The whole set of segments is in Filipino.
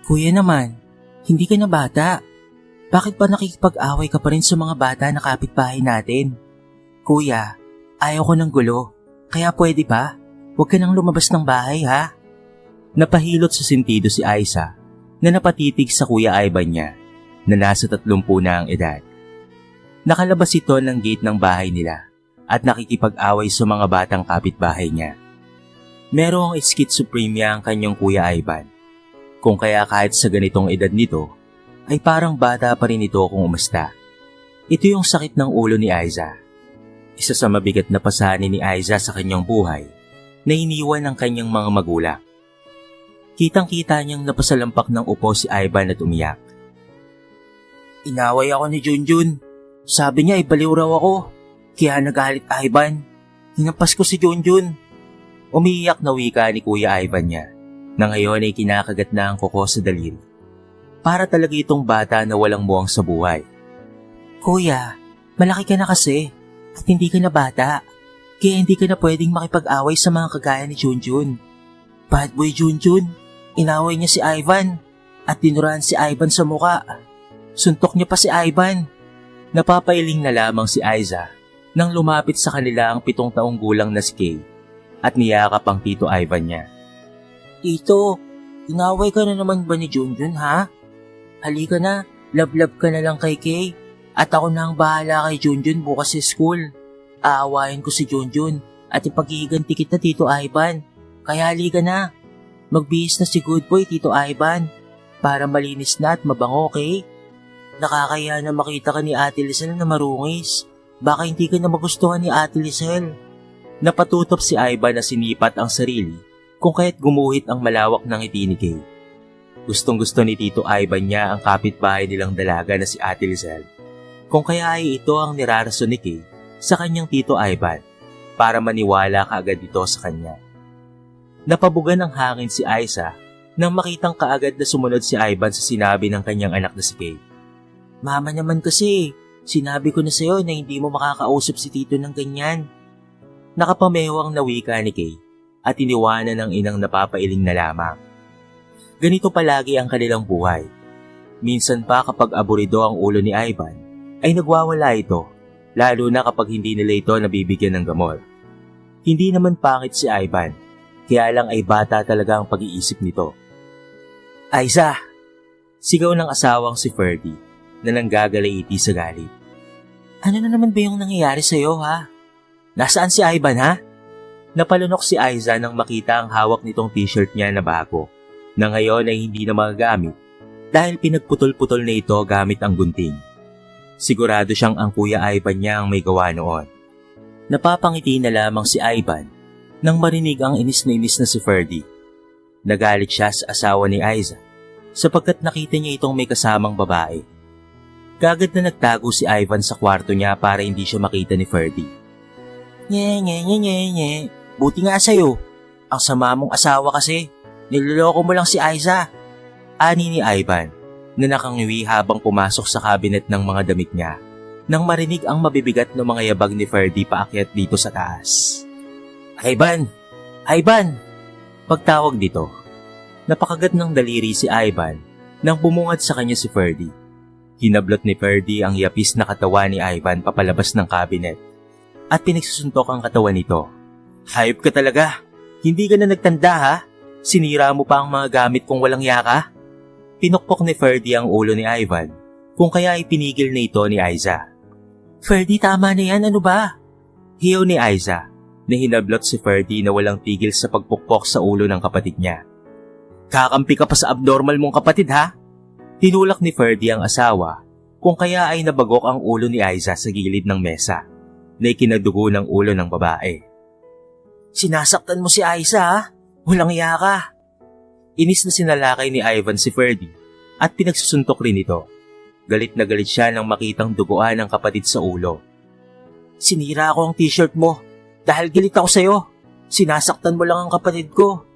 Kuya naman, hindi ka na bata. Bakit ba nakikipag-away ka pa rin sa mga bata na kapitbahay natin? Kuya, ayaw ko ng gulo. Kaya pwede ba? Huwag ka nang lumabas ng bahay ha? Napahilot sa sentido si Aiza na napatitig sa Kuya Ivan niya na nasa 30 na ang edad. Nakalabas ito ng gate ng bahay nila at nakikipag-away sa mga batang kapitbahay niya. Merong schizophrenia ang kanyang Kuya Ivan. Kung kaya kahit sa ganitong edad nito, ay parang bata pa rin ito kung umusta. Ito yung sakit ng ulo ni Aiza. Isa sa mabigat na pasanin ni Aiza sa kanyang buhay na iniwan ng kanyang mga magulang. Kitang-kita niyang napasalampak ng upo si Ivan at umiyak. Inaway ako ni Junjun. Sabi niya ibaliw raw ako. Kaya nagalit Ivan. Hinampas ko si Junjun. Umiiyak na wika ni Kuya Ivan niya na ngayon ay kinakagat na ang kuko sa daliri. Para talaga itong bata na walang muwang sa buhay. Kuya, malaki ka na kasi at hindi ka na bata. Kaya hindi ka na pwedeng makipag-away sa mga kagaya ni Junjun. Bad boy Junjun, inaway niya si Ivan at tinurahan si Ivan sa muka. Suntok niya pa si Ivan. Napapailing na lamang si Aiza nang lumapit sa kanila ang 7 taong gulang na si Kay at niyakap ang Tito Ivan niya. Tito, inaway ka na naman ba ni Junjun ha? Halika na, love-love ka na lang kay Kay at ako na ang bahala kay Junjun bukas sa school. Aawayin ko si Junjun at ipaghihiganti kita Tito Ivan. Kaya halika na, magbihis na si good boy Tito Ivan para malinis na at mabango, okay? Nakakaya na makita ka ni Ate Lizelle na marungis. Baka hindi ka na magustuhan ni Ate Lizelle. Napatutop si Ivan na sinipat ang sarili kung kaya't gumuhit ang malawak ng ngiti ni Kay. Gustong-gusto ni Tito Ivan niya ang kapitbahay nilang dalaga na si Ate Lizelle. Kung kaya ay ito ang nirarason ni Kay sa kanyang Tito Ivan para maniwala kaagad ito sa kanya. Napabugan ng hangin si Aiza nang makitang kaagad na sumunod si Ivan sa sinabi ng kanyang anak na si Kay. Mama naman kasi, sinabi ko na sa'yo na hindi mo makakausap si Tito ng ganyan. Nakapamewang na wika ni Kay at iniwanan ng inang napapailing na lamang. Ganito palagi ang kanilang buhay. Minsan pa kapag aburido ang ulo ni Ivan, ay nagwawala ito, lalo na kapag hindi nila ito nabibigyan ng gamot. Hindi naman pangit si Ivan, kaya lang ay bata talaga ang pag-iisip nito. Aiza! Sigaw ng asawang si Ferdy na nanggagalaiti sa galit. Ano na naman ba yung nangyayari sa'yo ha? Nasaan si Ivan ha? Napalunok si Aiza nang makita ang hawak nitong t-shirt niya na bago, na ngayon ay hindi na magagamit dahil pinagputol-putol na ito gamit ang gunting. Sigurado siyang ang Kuya Ivan niya ang may gawa noon. Napapangiti na lamang si Ivan nang marinig ang inis na si Ferdy. Nagalit siya sa asawa ni Aiza sapagkat nakita niya itong may kasamang babae. Kagad na nagtago si Ivan sa kwarto niya para hindi siya makita ni Ferdy. Nye. Buti nga sa'yo. Ang sama mong asawa kasi. Niloloko mo lang si Aiza. Ani ni Ivan na nakangiwi habang pumasok sa cabinet ng mga damit niya nang marinig ang mabibigat na mga yabag ni Ferdy paakyat dito sa taas. Ivan! Pagtawag dito. Napakagat ng daliri si Ivan nang bumungad sa kanya si Ferdy. Hinablot ni Ferdy ang yapis na katawan ni Ivan papalabas ng cabinet at pinagsusuntok ang katawan nito. Hayop ka talaga! Hindi ka na nagtanda ha? Sinira mo pa ang mga gamit kong walang yaka? Pinukpok ni Ferdy ang ulo ni Ivan kung kaya ipinigil na ito ni Aiza. Ferdy, tama na yan, ano ba? Hiyaw ni Aiza na hinablot si Ferdy na walang tigil sa pagpukpok sa ulo ng kapatid niya. Kakampi ka pa sa abnormal mong kapatid ha? Tinulak ni Ferdy ang asawa kung kaya ay nabagok ang ulo ni Aiza sa gilid ng mesa na ikinadugo ng ulo ng babae. Sinasaktan mo si Aiza ha? Walang iya ka. Inis na sinalakay ni Ivan si Ferdy at pinagsusuntok rin ito. Galit na galit siya nang makitang duguan ng kapatid sa ulo. Sinira ko ang t-shirt mo dahil galit ako sa'yo. Sinasaktan mo lang ang kapatid ko.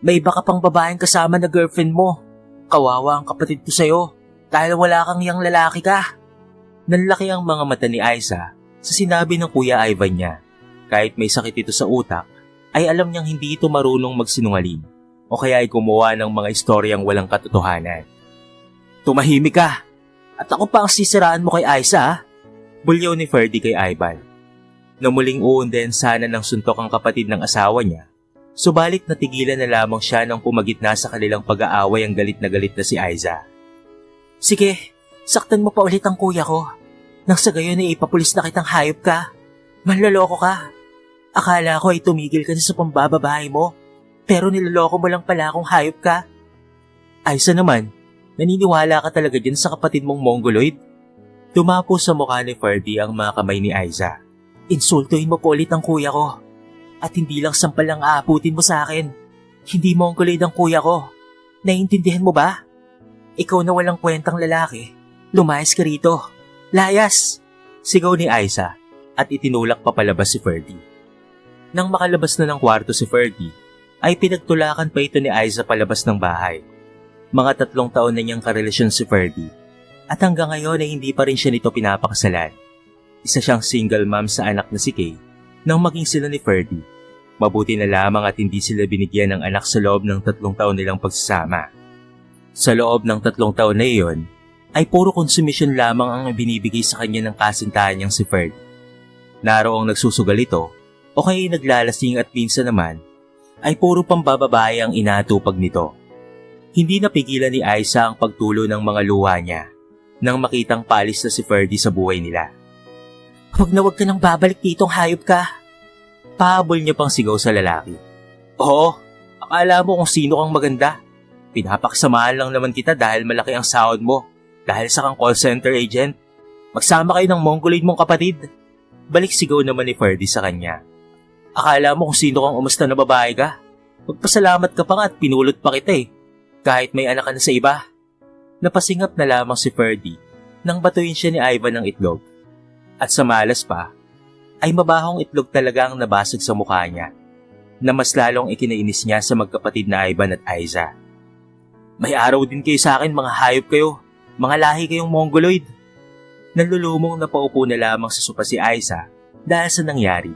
May iba ka pang babaeng kasama na girlfriend mo. Kawawa ang kapatid ko sa'yo dahil wala kang yang lalaki ka. Nanlaki ang mga mata ni Aiza sa sinabi ng Kuya Ivan niya. Kahit may sakit ito sa utak, ay alam niyang hindi ito marunong magsinungaling. o kaya ay gumawa ng mga istoryang walang katotohanan. Tumahimik ka! At ako pa ang sisiraan mo kay Aiza, ha? Bulyaw ni Ferdy kay Ivan. Na muling uundayan sana ng suntok ang kapatid ng asawa niya, subalit natigilan na lamang siya nang pumagitna sa kanilang pag-aaway ang galit na si Aiza. Sige, saktan mo pa ulit ang kuya ko. Nang sa gayon ay ipapulis na kitang hayop ka. Manloloko ka. Akala ko ay tumigil ka na sa pambababae mo, pero niloloko mo lang pala akong hayop ka. Aiza naman, naniniwala ka talaga dyan sa kapatid mong mongoloid? Tumapo sa mukha ni Ferdy ang mga kamay ni Aiza. Insultuhin mo po ulit ang kuya ko. At hindi lang sampal ang aaputin mo sa akin. Hindi mongoloid ang kuya ko. Naiintindihan mo ba? Ikaw na walang kwentang lalaki. Lumayas ka rito. Layas! Sigaw ni Aiza at itinulak papalabas si Ferdy. Nang makalabas na ng kwarto si Ferdy, ay pinagtulakan pa ito ni Aiza palabas ng bahay. Mga 3 taon na niyang karelasyon si Ferdy at hanggang ngayon ay hindi pa rin siya nito pinapakasalan. Isa siyang single mom sa anak na si Kay nang maging sila ni Ferdy. Mabuti na lamang at hindi sila binigyan ng anak sa loob ng 3 taon nilang pagsasama. Sa loob ng 3 taon na iyon, ay puro konsumisyon lamang ang binibigay sa kanya ng kasintahan niyang si Ferdy. Naroong nagsusugal ito o kaya naglalasing at minsan naman ay puro pambababae ang inatupag nito. Hindi napigilan ni Aiza ang pagtulo ng mga luha niya nang makitang paalis na si Ferdy sa buhay nila. Huwag na huwag ka nang babalik ditong hayop ka. Pahabol niya pang sigaw sa lalaki. Oo, akala mo kung sino kang maganda. Pinapaksamahan lang naman kita dahil malaki ang sahod mo. Dahil sa kang call center agent. Magsama kayo ng mongoloid mong kapatid. Balik sigaw naman ni Ferdy sa kanya. Akala mo kung sino kang umusta na babae ka. Magpasalamat ka pa nga at pinulot pa kita eh. Kahit may anak ka na sa iba. Napasingap na lamang si Ferdy nang batuin siya ni Ivan ng itlog. At sa malas pa, ay mabahong itlog talaga ang nabasag sa mukha niya na mas lalong ikinainis niya sa magkapatid na Ivan at Aiza. May araw din kayo sa akin mga hayop kayo, mga lahi kayong mongoloid. Nalulumong napaupo na lamang sa sopa si Aiza dahil sa nangyari.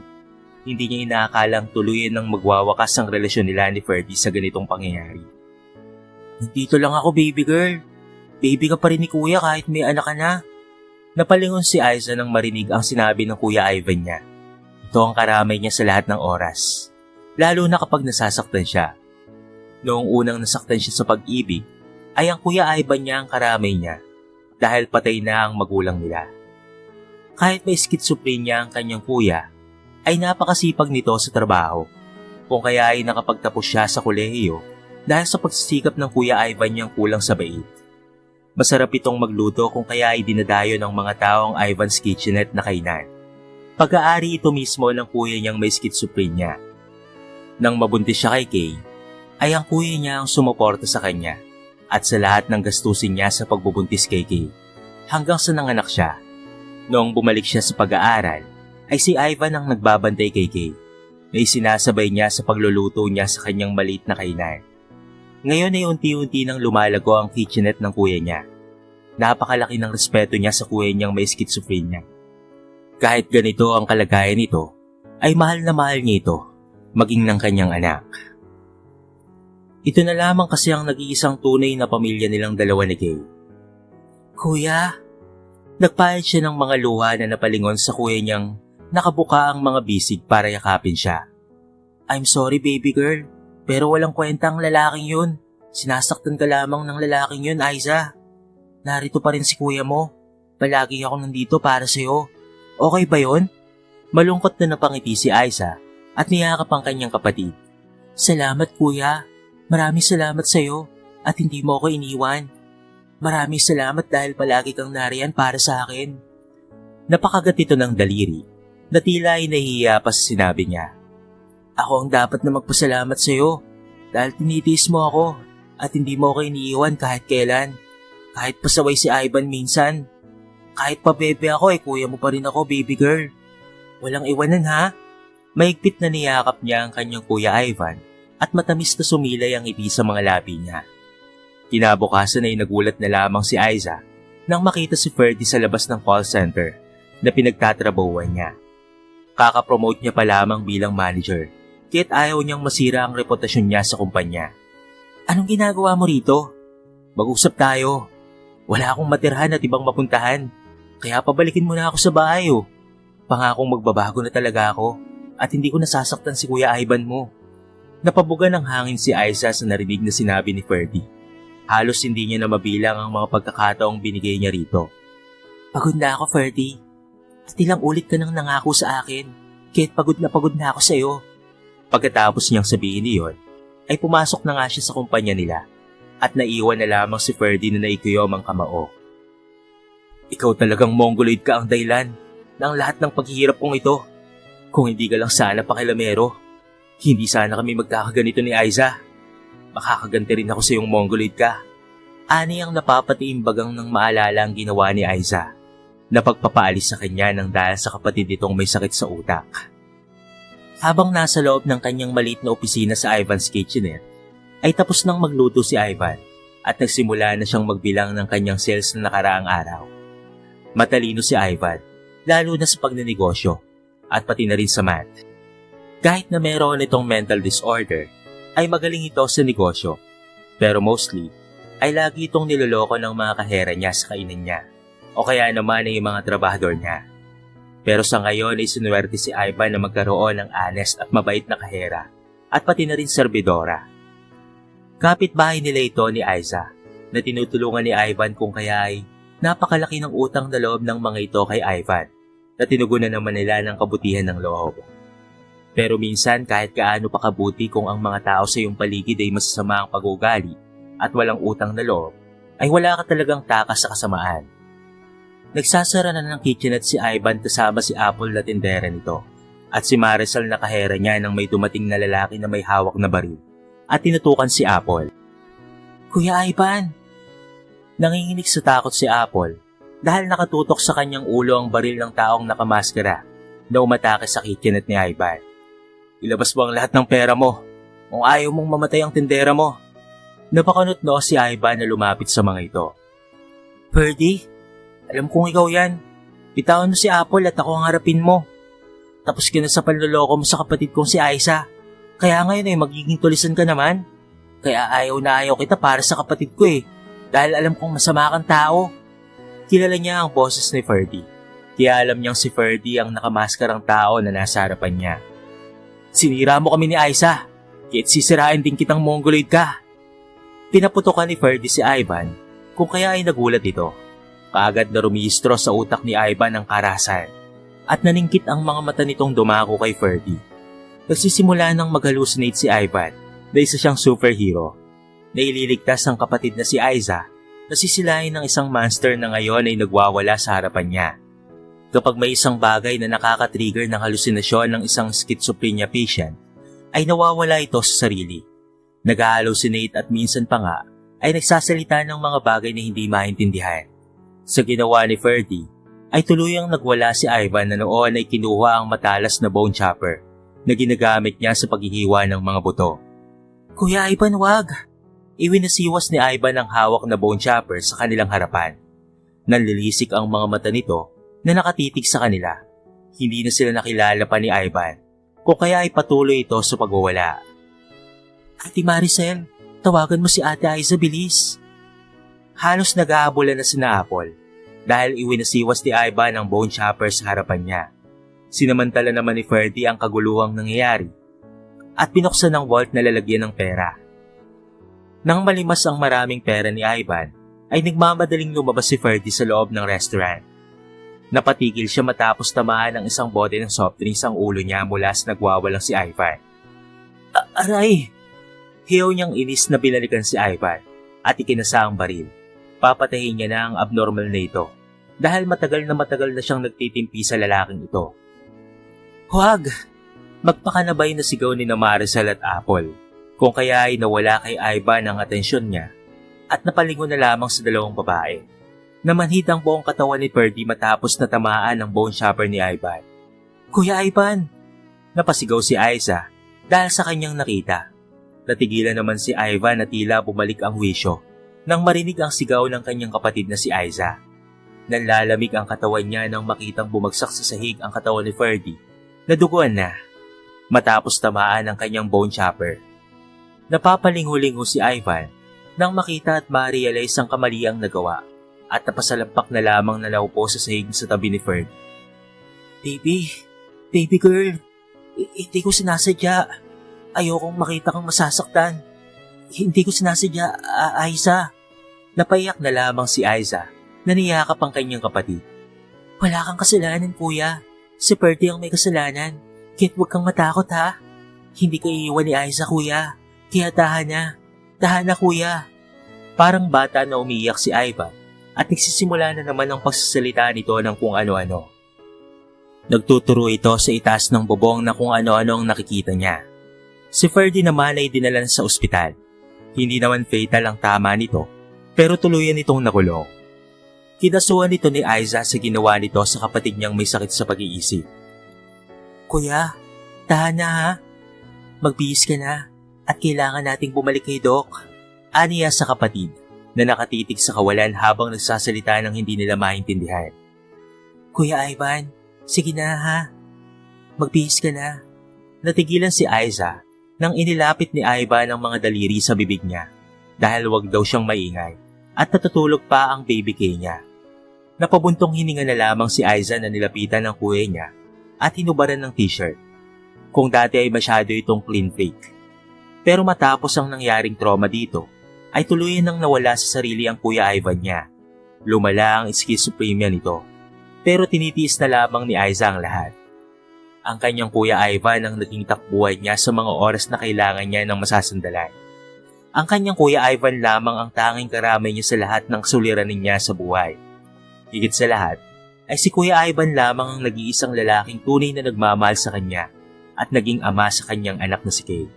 Hindi niya inaakalang tuluyan ng magwawakas ang relasyon nila ni Ferdy sa ganitong pangyayari. Dito lang ako baby girl. Baby ka pa rin ni kuya kahit may anak ka na. Napalingon si Aiza nang marinig ang sinabi ng kuya Ivan niya. Ito ang karamay niya sa lahat ng oras. Lalo na kapag nasasaktan siya. Noong unang nasaktan siya sa pag-ibig, ay ang kuya Ivan niya ang karamay niya dahil patay na ang magulang nila. Kahit may schizophrenia ang kanyang kuya, ay napakasipag nito sa trabaho. Kung kaya ay nakapagtapos siya sa kolehiyo dahil sa pagsisikap ng kuya Ivan niyang kulang sa bait. Masarap itong magluto kung kaya ay dinadayo ng mga taong Ivan's Kitchenette na kainan. Pag-aari ito mismo ng kuya niyang may schizophrenia. Nang mabuntis siya kay Kay, ay ang kuya niya ang sumuporta sa kanya at sa lahat ng gastusin niya sa pagbubuntis kay Kay hanggang sa nanganak siya. Noong bumalik siya sa pag-aaral, ay si Ivan ang nagbabantay kay Kay na isinasabay niya sa pagluluto niya sa kanyang maliit na kainan. Ngayon ay unti-unti nang lumalago ang kitchenette ng kuya niya. Napakalaki ng respeto niya sa kuya niyang may schizophrenia. Kahit ganito ang kalagayan nito, ay mahal na mahal niya ito, maging ng kanyang anak. Ito na lamang kasi ang nag-iisang tunay na pamilya nilang dalawa ni Kay. Kuya, nagpahid siya ng mga luha na napalingon sa kuya niyang nakabuka ang mga bisig para yakapin siya. I'm sorry baby girl, pero walang kwenta ang lalaking yun. Sinasaktan ka lamang ng lalaking yun, Aiza. Narito pa rin si kuya mo. Palagi ako nandito para sa'yo. Okay ba yun? Malungkot na napangiti si Aiza at niyakap ang kanyang kapatid. Salamat kuya. Maraming salamat sa'yo at hindi mo ako iniwan. Maraming salamat dahil palagi kang nariyan para sa akin. Napakagat ito ng daliri na tila ay nahihiya pa sa sinabi niya. Ako ang dapat na magpasalamat sa'yo dahil tinitiis mo ako at hindi mo ako iniiwan kahit kailan. Kahit pasaway si Ivan minsan. Kahit pa bebe ako kuya mo pa rin ako baby girl. Walang iwanan ha. Mahigpit na niyakap niya ang kanyang kuya Ivan at matamis na sumilay ang ngiti sa mga labi niya. Kinabukasan ay nagulat na lamang si Aiza nang makita si Ferdy sa labas ng call center na pinagtatrabahuan niya. Kakapromote niya pa lamang bilang manager, kaya't ayaw niyang masira ang reputasyon niya sa kumpanya. Anong ginagawa mo rito? Mag-usap tayo. Wala akong matirhan at ibang mapuntahan. Kaya pabalikin mo na ako sa bahay oh. Pangakong magbabago na talaga ako at hindi ko nasasaktan si Kuya Ivan mo. Napabuga ng hangin si Aiza sa narinig na sinabi ni Ferdy. Halos hindi niya na mabilang ang mga pagkakataong binigay niya rito. Pagod na ako, Ferdy. At ilang ulit ka nang nangako sa akin. Kaya't pagod na ako sa'yo. Pagkatapos niyang sabihin niyon, ay pumasok na nga siya sa kumpanya nila at naiwan na lamang si Ferdy na naikuyom ang kamao. Ikaw talagang mongoloid ka ang dahilan ng lahat ng paghihirap kong ito. Kung hindi ka lang sana pakilamero, hindi sana kami magkakaganito ni Aiza. Makakaganti rin ako sa iyong mongoloid ka. Ani ang napapatiimbagang ng maalala ang ginawa ni Aiza na pagpapaalis sa kanya ng dahil sa kapatid nitong may sakit sa utak. Habang nasa loob ng kanyang maliit na opisina sa Ivan's Kitchenette, ay tapos nang magluto si Ivan at nagsimula na siyang magbilang ng kanyang sales na nakaraang araw. Matalino si Ivan, lalo na sa pagnenegosyo at pati na rin sa math. Kahit na meron itong mental disorder, ay magaling ito sa negosyo. Pero mostly, ay lagi itong niloloko ng mga kahera niya sa kainan niya o kaya naman ay mga trabahador niya. Pero sa ngayon ay sinuwerte si Ivan na magkaroon ng honest at mabait na kahera at pati na rin serbidora. Kapitbahay nila ito ni Aiza na tinutulungan ni Ivan kung kaya ay napakalaki ng utang na loob ng mga ito kay Ivan na tinugunan naman nila ng kabutihan ng loob. Pero minsan kahit kaano pa kabuti kung ang mga tao sa iyong paligid ay masasama ang pag-uugali at walang utang na loob, ay wala ka talagang takas sa kasamaan. Nagsasara na ng kitchenette si Ivan kasama si Apple na tindera nito at si Marisol na kahera niya nang may dumating na lalaki na may hawak na baril at tinutukan si Apple. Kuya Ivan! Nanginginig sa takot si Apple dahil nakatutok sa kanyang ulo ang baril ng taong nakamaskara na umatake sa kitchenette ni Ivan. Ilabas mo ang lahat ng pera mo kung ayaw mong mamatay ang tindera mo. Napakanot-no si Ivan na lumapit sa mga ito. Ferdy? Alam kong ikaw yan. Bitawan mo si Apple at ako ang harapin mo. Tapos ka na sa panloloko mo sa kapatid kong si Aiza. Kaya ngayon ay magiging tulisan ka naman. Kaya ayaw na ayaw kita para sa kapatid ko eh. Dahil alam kong masama kang tao. Kilala niya ang boses ni Ferdy. Kaya alam niyang si Ferdy ang nakamaskarang tao na nasa harapan niya. Sinira mo kami ni Aiza. Kaya't sisirain din kitang mongoloid ka. Pinaputokan ni Ferdy si Ivan kung kaya ay nagulat ito. Kaagad na rumihistro sa utak ni Ivan ang karahasan at naningkit ang mga mata nitong dumako kay Ferdy. Nagsisimula nang mag-hallucinate si Ivan na isa siyang superhero na ililigtas ang kapatid na si Aiza na sisilain ng isang monster na ngayon ay nagwawala sa harapan niya. Kapag may isang bagay na nakaka-trigger ng halusinasyon ng isang schizophrenia patient, ay nawawala ito sa sarili. Nag-hallucinate at minsan pa nga ay nagsasalita ng mga bagay na hindi maintindihan. Sa ginawa ni Ferdy, ay tuluyang nagwala si Ivan na noon ay kinuha ang matalas na bone chopper na ginagamit niya sa paghihiwa ng mga buto. Kuya Ivan, wag! Iwinasiwas ni Ivan ang hawak na bone chopper sa kanilang harapan. Nanlilisik ang mga mata nito na nakatitig sa kanila. Hindi na sila nakilala pa ni Ivan, kung kaya ay patuloy ito sa pagwawala. Ate Maricel, tawagan mo si Ate Aiza, bilis! Halos nag-aabulan na sina Apple dahil iwinasiwas ni Ivan ang bone chopper sa harapan niya. Sinamantala naman ni Ferdy ang kaguluhang nangyayari at binuksan ng vault na lalagyan ng pera. Nang malimas ang maraming pera ni Ivan, ay nagmamadaling lumabas si Ferdy sa loob ng restaurant. Napatigil siya matapos tamaan ng isang bote ng soft drinks ang ulo niya mula sa nagwawalang si Ivan. Aray! Hiyaw niyang inis na binalikan si Ivan at ikinasa ang baril. Papatayin niya na ang abnormal na ito dahil matagal na siyang nagtitimpi sa lalaking ito. Huwag! Magpakanabay na sigaw ni Marisol at Apple kung kaya ay nawala kay Ivan ang atensyon niya at napalingon na lamang sa dalawang babae. Namanhid ang buong katawan ni Ferdy matapos na tamaan ng bone chopper ni Ivan. Kuya Ivan! Napasigaw si Aiza dahil sa kanyang nakita. Natigilan naman si Ivan na tila bumalik ang hwisyo nang marinig ang sigaw ng kanyang kapatid na si Aiza. Nanlalamig ang katawan niya nang makitang bumagsak sa sahig ang katawan ni Ferdy na duguan na matapos tamaan ng kanyang bone chopper. Napapalingo-lingo si Ivan nang makita at ma-realize ang kamaliang nagawa at napasalampak na lamang na naupo sa sahig sa tabi ni Ferd. Baby girl, hindi ko sinasadya. Ayokong makita kang masasaktan. Hindi ko sinasadya, Aiza. Napaiyak na lamang si Aiza na niyakap ang kanyang kapatid. Wala kang kasalanan, kuya. Si Ferdy ang may kasalanan. Kaya't huwag kang matakot, ha? Hindi ka iiwan ni Aiza, kuya. Kaya tahan na. Tahan na, kuya. Parang bata na umiiyak si Ivan at nagsisimula na naman ang pagsasalita nito ng kung ano-ano. Nagtuturo ito sa itaas ng bubong na kung ano-ano ang nakikita niya. Si Ferdy naman ay dinalan sa ospital. Hindi naman fatal ang tama nito, pero tuluyan itong nakulong. Kinasuhan nito ni Aiza sa ginawa nito sa kapatid niyang may sakit sa pag-iisip. Kuya, tahan na ha. Magbihis ka na at kailangan nating bumalik kay Doc. Aniya sa kapatid na nakatitig sa kawalan habang nagsasalita ng hindi nila maintindihan. Kuya Ivan, sige na ha. Magbihis ka na. Natigilan si Aiza nang inilapit ni Ivan ang mga daliri sa bibig niya dahil wag daw siyang maingay at natutulog pa ang baby K niya. Napabuntong hininga na lamang si Aiza na nilapitan ng kuya niya at hinubaran ng t-shirt. Kung dati ay masyado itong clean fake. Pero matapos ang nangyaring trauma dito, ay tuluyan nang nawala sa sarili ang kuya Ivan niya. Lumala ang schizophrenia nito. Pero tinitiis na lamang ni Aiza ang lahat. Ang kanyang kuya Ivan ang naging takbuhay niya sa mga oras na kailangan niya ng masasandalan. Ang kanyang kuya Ivan lamang ang tanging karamay niya sa lahat ng suliranin niya sa buhay. Higit sa lahat, ay si Kuya Ivan lamang ang nag-iisang lalaking tunay na nagmamahal sa kanya at naging ama sa kanyang anak na si Kay.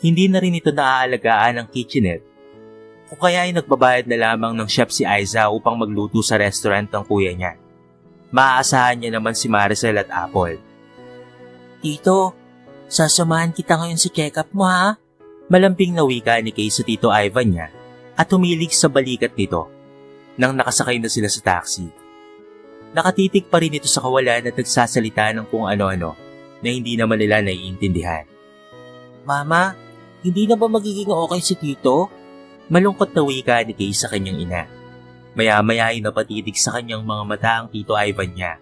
Hindi na rin ito naaalagaan ng kitchenette, o kaya ay nagbabayad na lamang ng chef si Aiza upang magluto sa restaurant ng kuya niya. Maaasahan niya naman si Maricel at Apple. Tito, sasamahan kita ngayon sa check-up mo ha? Malambing na wika ni Kay sa Tito Ivan niya at humilig sa balikat nito nang nakasakay na sila sa taxi. Nakatitig pa rin ito sa kawalan at nagsasalita ng kung ano-ano na hindi naman nila naiintindihan. Mama, hindi na ba magiging okay si Tito? Malungkot na wika ni Kay sa kanyang ina. Maya-maya ay napatitig sa kanyang mga mata ang Tito Ivan niya.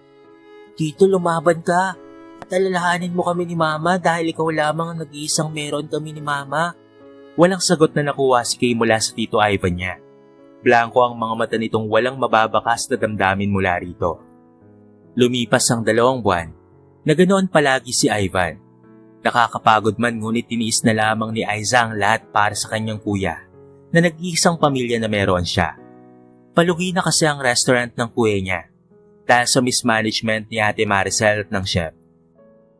Tito, lumaban ka at alalahanin mo kami ni Mama dahil ikaw lamang ang nag-iisang meron kami ni Mama. Walang sagot na nakuha si Kay mula sa Tito Ivan niya. Blanko ang mga mata nitong walang mababakas na damdamin mula rito. Lumipas ang 2 buwan, na ganoon palagi si Ivan. Nakakapagod man ngunit tiniis na lamang ni Aiza ang lahat para sa kanyang kuya, na nag-iisang pamilya na meron siya. Palugi na kasi ang restaurant ng kuya niya, dahil sa mismanagement ni Ate Maricel at ng chef.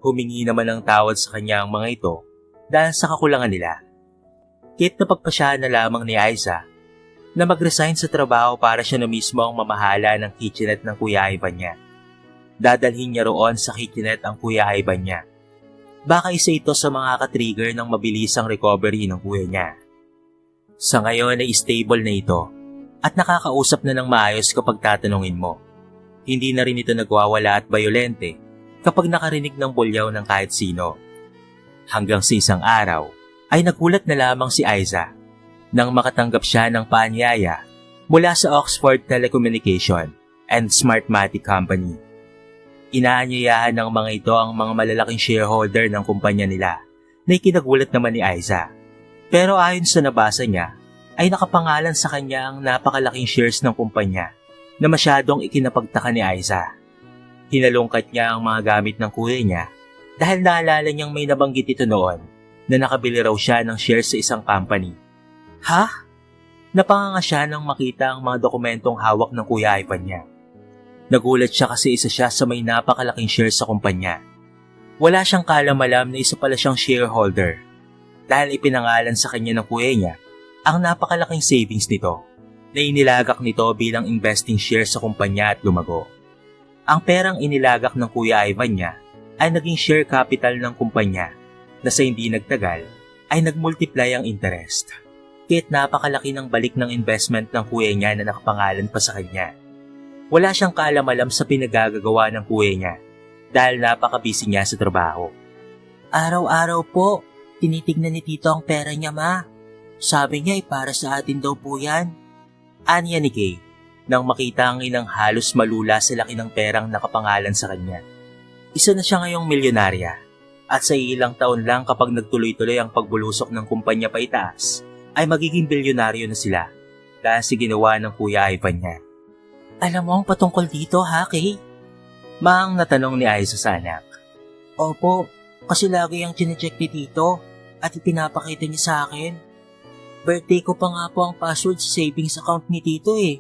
Humingi naman ng tawad sa kanya ang mga ito dahil sa kakulangan nila. Kahit napagpasyahan na lamang ni Aiza na mag-resign sa trabaho para siya na mismo ang mamahala ng kitchenette ng Kuya Ivan niya. Dadalhin niya roon sa kitchenette ang Kuya Ivan niya. Baka isa ito sa mga ka-trigger ng mabilisang recovery ng kuya niya. Sa ngayon ay stable na ito at nakakausap na ng maayos kapag tatanungin mo. Hindi na rin ito nagwawala at bayolente kapag nakarinig ng bulyaw ng kahit sino. Hanggang sa isang araw ay nagulat na lamang si Aiza nang makatanggap siya ng paanyaya mula sa Oxford Telecommunication and Smartmatic Company. Inaanyayahan ng mga ito ang mga malalaking shareholder ng kumpanya nila na ikinagulat naman ni Aiza. Pero ayon sa nabasa niya, ay nakapangalan sa kanya ang napakalaking shares ng kumpanya na masyadong ikinapagtaka ni Aiza. Hinalungkat niya ang mga gamit ng kuya niya dahil naalala niyang may nabanggit ito noon na nakabili raw siya ng shares sa isang company. Ha? Napanganga siya nang makita ang mga dokumentong hawak ng Kuya Ivan niya. Nagulat siya kasi isa siya sa may napakalaking shares sa kumpanya. Wala siyang kaalam-alam na isa pala siyang shareholder dahil ipinangalan sa kanya ng kuya niya ang napakalaking savings nito na inilagak nito bilang investing shares sa kumpanya at lumago. Ang perang inilagak ng Kuya Ivan niya ay naging share capital ng kumpanya na sa hindi nagtagal ay nagmultiply ang interest. Kahit napakalaki ng balik ng investment ng kuya niya na nakapangalan pa sa kanya. Wala siyang kaalam-alam sa pinagagagawa ng kuya niya dahil napakabisi niya sa trabaho. Araw-araw po, Tinitignan ni Tito ang pera niya, Ma. Sabi niya para sa atin daw po yan. Anya ni Kay nang makita ang inang halos malula sa laki ng perang nakapangalan sa kanya. Isa na siya ngayong milyonarya at sa ilang taon lang kapag nagtuloy-tuloy ang pagbulusok ng kumpanya pa itaas ay magiging bilyonaryo na sila dahil sa ginawa ng Kuya Ivan niya. Alam mo ang patungkol dito ha, Kay? Maang natanong ni Aiza sa anak. Opo, kasi lagi ang chinecheck ni Tito at ipinapakita niya sa akin. Birthday ko pa nga po ang password sa savings account ni Tito eh.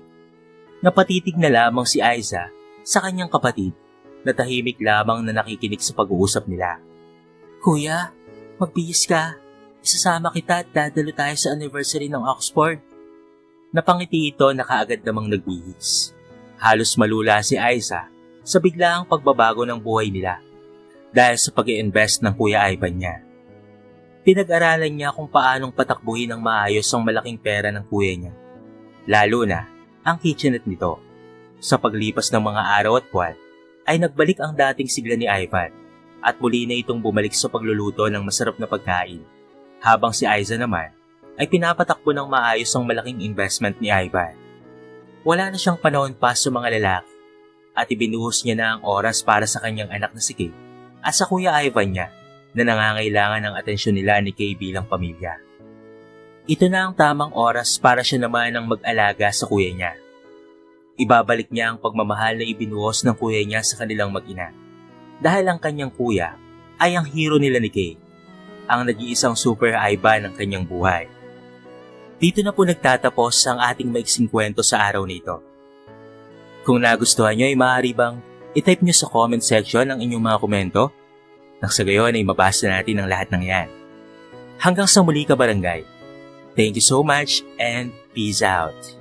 Napatitig na lamang si Aiza sa kanyang kapatid na tahimik lamang na nakikinig sa pag-uusap nila. Kuya, magbihis ka. Isasama kita at dadalo tayo sa anniversary ng Oxford. Napangiti ito na kaagad namang nagbihis. Halos malula si Aiza sa biglaang pagbabago ng buhay nila dahil sa pag-i-invest ng Kuya Ivan niya. Pinag-aralan niya kung paanong patakbuhin ng maayos ang malaking pera ng kuya niya. Lalo na ang kitchenette nito. Sa paglipas ng mga araw at buwan, ay nagbalik ang dating sigla ni Ivan at muli na itong bumalik sa pagluluto ng masarap na pagkain. Habang si Aiza naman ay pinapatakbo ng maayos ang malaking investment ni Ivan. Wala na siyang panahon pa sa mga lalaki at ibinuhos niya na ang oras para sa kanyang anak na si Kay at sa Kuya Ivan niya na nangangailangan ng atensyon nila ni Kay bilang pamilya. Ito na ang tamang oras para siya naman ang mag-alaga sa kuya niya. Ibabalik niya ang pagmamahal na ibinuhos ng kuya niya sa kanilang mag-ina. Dahil ang kanyang kuya ay ang hero nila ni Kay, ang nag-iisang super Ivan ng kanyang buhay. Dito na po nagtatapos ang ating maiksing kwento sa araw nito. Kung nagustuhan nyo ay maaari bang i-type nyo sa comment section ang inyong mga komento? Nang sa gayon ay mabasa natin ang lahat ng yan. Hanggang sa muli ka barangay. Thank you so much and peace out.